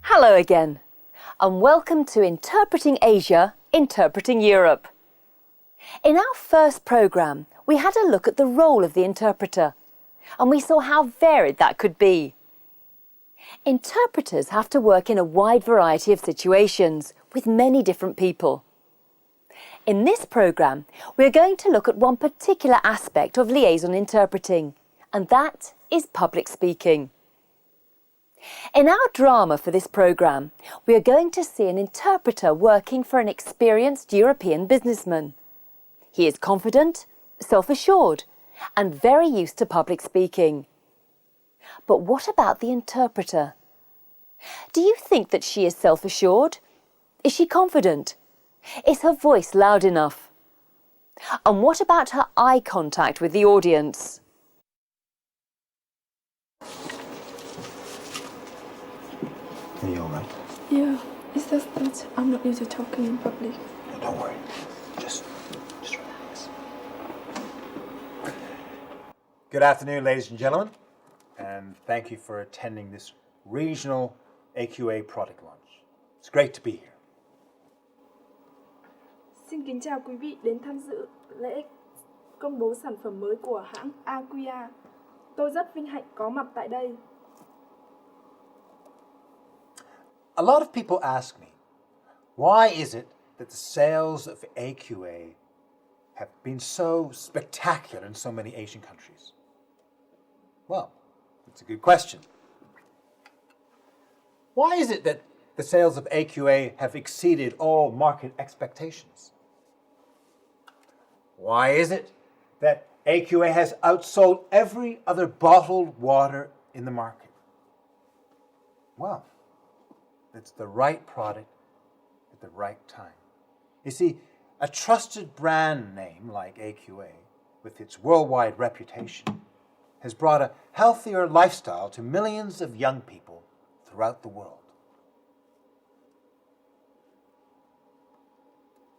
Hello again, and welcome to Interpreting Asia, Interpreting Europe. In our first programme, we had a look at the role of the interpreter, and we saw how varied that could be. Interpreters have to work in a wide variety of situations with many different people. In this programme, we are going to look at one particular aspect of liaison interpreting, and that is public speaking. In our drama for this programme, we are going to see an interpreter working for an experienced European businessman. He is confident, self-assured, and very used to public speaking. But what about the interpreter? Do you think that she is self-assured? Is she confident? Is her voice loud enough? And what about her eye contact with the audience? Are you all right? Yeah, it's just that I'm not used to talking in public. No, don't worry. Just relax. Good afternoon, ladies and gentlemen, and thank you for attending this regional AQA product launch. It's great to be here. Xin kính chào quý vị đến tham dự lễ công bố sản phẩm mới của hãng Aquia. Tôi rất vinh hạnh có mặt tại đây. A lot of people ask me, why is it that the sales of AQA have been so spectacular in so many Asian countries? Well, it's a good question. Why is it that the sales of AQA have exceeded all market expectations? Why is it that AQA has outsold every other bottled water in the market? Well, it's the right product at the right time. You see, a trusted brand name like AQA, with its worldwide reputation, has brought a healthier lifestyle to millions of young people throughout the world.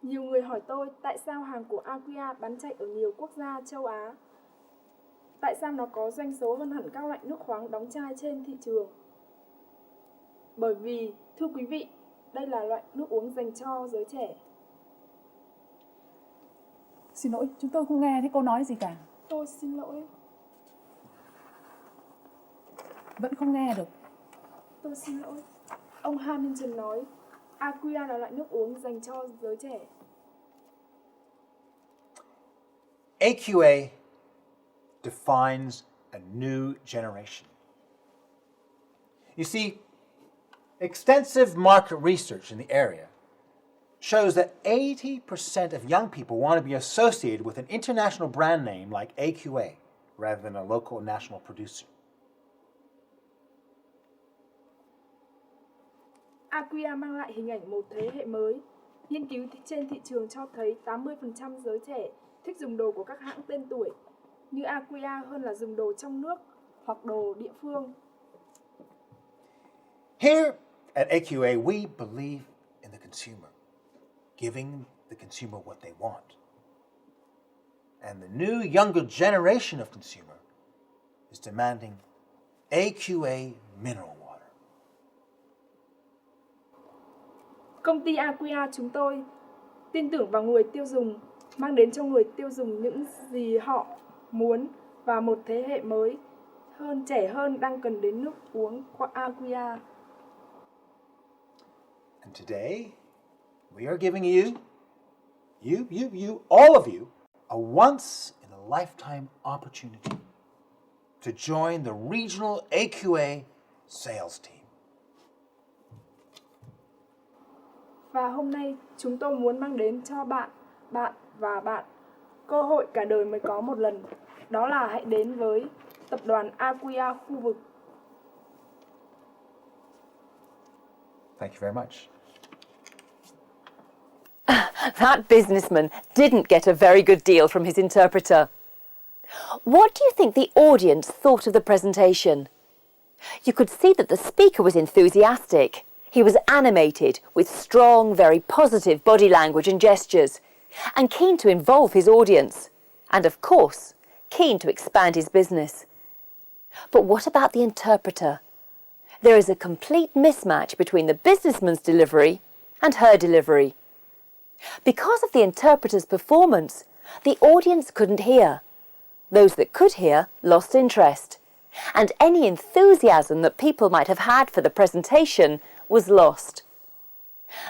Nhiều người hỏi tôi tại sao hàng của Aquia bán chạy ở nhiều quốc gia châu Á. Tại sao nó có doanh số hơn hẳn các loại nước khoáng đóng chai trên thị trường? Bởi vì, thưa quý vị, đây là loại nước uống dành cho giới trẻ. Xin lỗi, chúng tôi không nghe thấy cô nói gì cả. Tôi xin lỗi. Vẫn không nghe được. Tôi xin lỗi. Ông Hamilton nói, Aquia là loại nước uống dành cho giới trẻ. AQA defines a new generation. You see, extensive market research in the area shows that 80% of young people want to be associated with an international brand name like AQA rather than a local national producer. Aquia mang lại hình ảnh một thế hệ mới. Nghiên cứu trên thị trường cho thấy 80% giới trẻ thích dùng đồ của các hãng tên tuổi như Aquia hơn là dùng đồ trong nước hoặc đồ địa phương. Here at AQA, we believe in the consumer, giving the consumer what they want. And the new younger generation of consumer is demanding AQA mineral water. Công ty Aquia chúng tôi tin tưởng vào người tiêu dùng, mang đến cho người tiêu dùng những gì họ muốn và một thế hệ mới hơn, trẻ hơn đang cần đến nước uống của Aquia. And today, we are giving you, all of you, a once-in-a-lifetime opportunity to join the regional AQA sales team. Và hôm nay chúng tôi muốn mang đến cho bạn và bạn cơ hội cả đời mới có một lần. Đó là hãy đến với tập đoàn Aquia khu vực. Thank you very much. That businessman didn't get a very good deal from his interpreter. What do you think the audience thought of the presentation? You could see that the speaker was enthusiastic. He was animated with strong, very positive body language and gestures, and keen to involve his audience, and of course, keen to expand his business. But what about the interpreter? There is a complete mismatch between the businessman's delivery and her delivery. Because of the interpreter's performance, the audience couldn't hear. Those that could hear lost interest, and any enthusiasm that people might have had for the presentation was lost.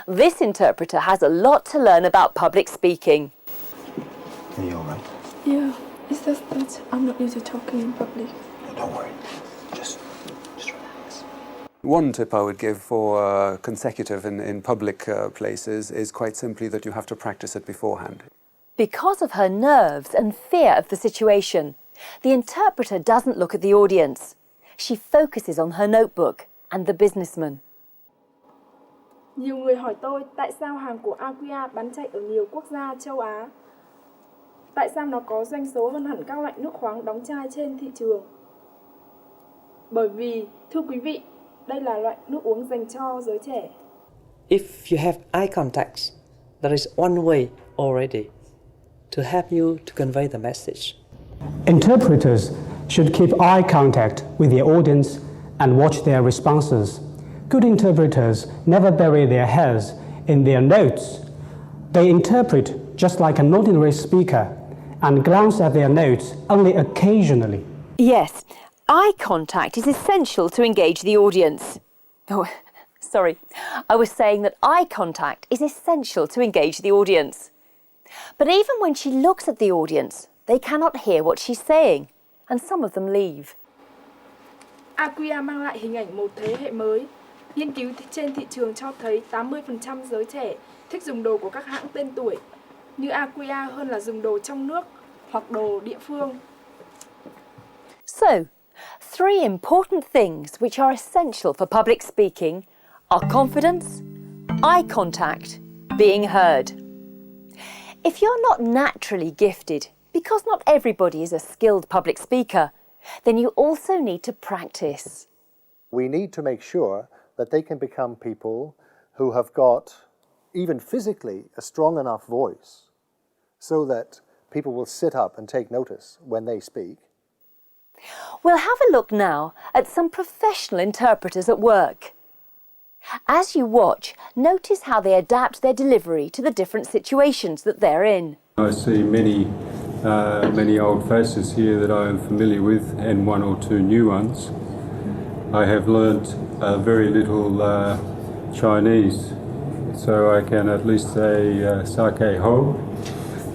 This interpreter has a lot to learn about public speaking. Are you all right? Yeah, it's just that I'm not used to talking in public. No, don't worry. Just relax. One tip I would give for consecutive in public places is quite simply that you have to practice it beforehand. Because of her nerves and fear of the situation, the interpreter doesn't look at the audience. She focuses on her notebook and the businessman. Nhiều người hỏi tôi tại sao hàng của Aquia bán chạy ở nhiều quốc gia châu Á. Tại sao nó có doanh số hơn hẳn các loại nước khoáng đóng chai trên thị trường? Bởi vì, thưa quý vị, đây là loại nước uống dành cho giới trẻ. If you have eye contact, there is one way already to help you to convey the message. Interpreters should keep eye contact with the audience and watch their responses. Good interpreters never bury their heads in their notes. They interpret just like an ordinary speaker and glance at their notes only occasionally. Yes, eye contact is essential to engage the audience. Oh, sorry. I was saying that eye contact is essential to engage the audience. But even when she looks at the audience, they cannot hear what she's saying, and some of them leave. Aquia mang lại hình ảnh một thế hệ mới. Nghiên cứu trên thị trường cho thấy 80% giới trẻ thích dùng đồ của các hãng tên tuổi như Aquia hơn là dùng đồ trong nước hoặc đồ địa phương. So, 3 important things which are essential for public speaking are confidence, eye contact, being heard. If you're not naturally gifted, because not everybody is a skilled public speaker, then you also need to practice. We need to make sure that they can become people who have got, even physically, a strong enough voice so that people will sit up and take notice when they speak. We'll have a look now at some professional interpreters at work. As you watch, notice how they adapt their delivery to the different situations that they're in. I see many old faces here that I am familiar with and 1 or 2 new ones. I have learnt very little Chinese, so I can at least say sake ho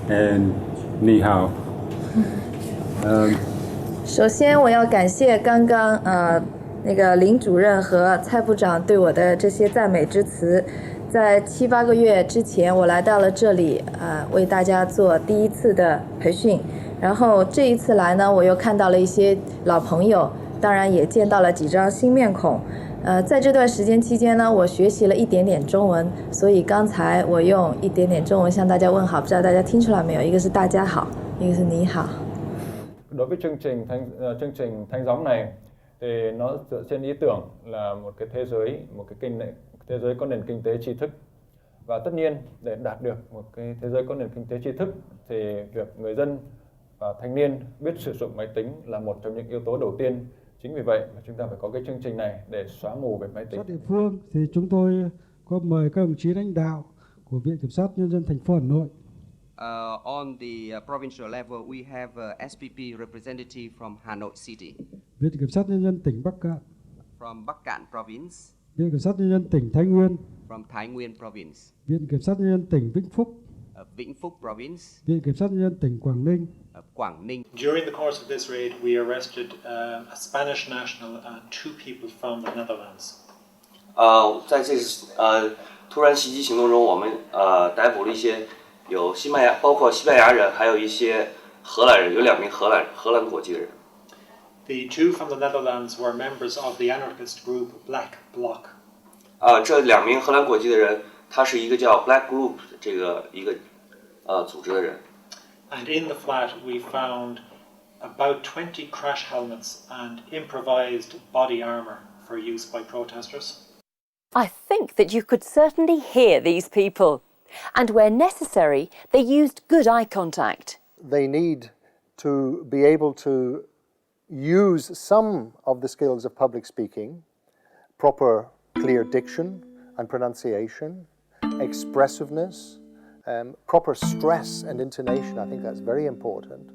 and ni hao. 首先，我要感谢刚刚那个林主任和蔡部长对我的这些赞美之词。在7、8个月之前，我来到了这里，为大家做第一次的培训。然后这一次来呢，我又看到了一些老朋友，当然也见到了几张新面孔。在这段时间期间呢，我学习了一点点中文，所以刚才我用一点点中文向大家问好，不知道大家听出来没有？一个是大家好，一个是你好。Đối với chương trình Thanh Gióng này thì nó dựa trên ý tưởng là một cái thế giới có nền kinh tế tri thức, và tất nhiên để đạt được một cái thế giới có nền kinh tế tri thức thì việc người dân và thanh niên biết sử dụng máy tính là một trong những yếu tố đầu tiên. Chính vì vậy mà chúng ta phải có cái chương trình này để xóa mù về máy tính. Địa phương thì chúng tôi có mời các đồng chí lãnh đạo của Viện Kiểm sát Nhân dân thành phố Hà Nội. On the provincial level, we have a SPP representative from Hanoi City. Viện Kiểm sát Nhân dân tỉnh Bắc Cạn. From Bắc Cạn Province. Viện Kiểm sát Nhân dân tỉnh Thái Nguyên. From Thái Nguyên Province. Viện Kiểm sát Nhân dân tỉnh Vĩnh Phúc. Vĩnh Phúc Province. Viện Kiểm sát Nhân dân tỉnh Quảng Ninh. Quảng Ninh. During the course of this raid, we arrested a Spanish national and 2 people from the Netherlands. 在这突然袭击行动中，我们逮捕了一些有包括西班牙人，还有一些荷兰人，有2名荷兰国籍的人。The 2 from the Netherlands were members of the anarchist group Black Bloc. 这2名荷兰国籍的人，他是一个叫 Black Group 这个一个组织的人。And in the flat, we found about 20 crash helmets and improvised body armour for use by protesters. I think that you could certainly hear these people. And where necessary, they used good eye contact. They need to be able to use some of the skills of public speaking, proper clear diction and pronunciation, expressiveness, proper stress and intonation. I think that's very important,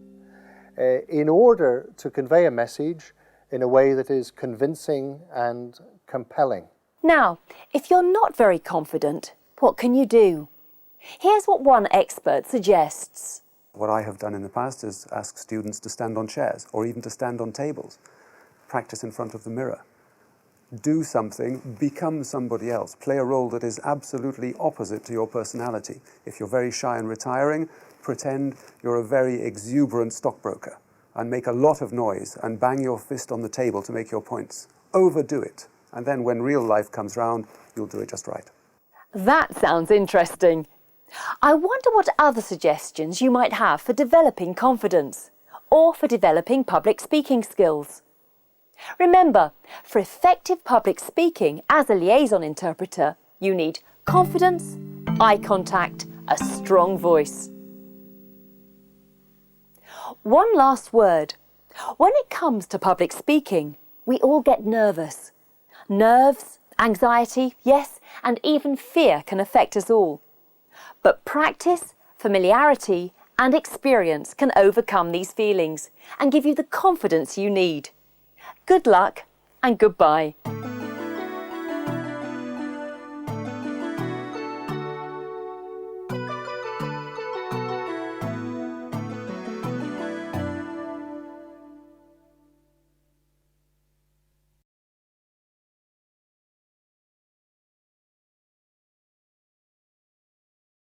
in order to convey a message in a way that is convincing and compelling. Now, if you're not very confident, what can you do? Here's what one expert suggests. What I have done in the past is ask students to stand on chairs or even to stand on tables. Practice in front of the mirror. Do something, become somebody else. Play a role that is absolutely opposite to your personality. If you're very shy and retiring, pretend you're a very exuberant stockbroker and make a lot of noise and bang your fist on the table to make your points. Overdo it. And then when real life comes round, you'll do it just right. That sounds interesting. I wonder what other suggestions you might have for developing confidence or for developing public speaking skills. Remember, for effective public speaking as a liaison interpreter, you need confidence, eye contact, a strong voice. One last word. When it comes to public speaking, we all get nervous. Nerves, anxiety, yes, and even fear can affect us all. But practice, familiarity, and experience can overcome these feelings and give you the confidence you need. Good luck and goodbye.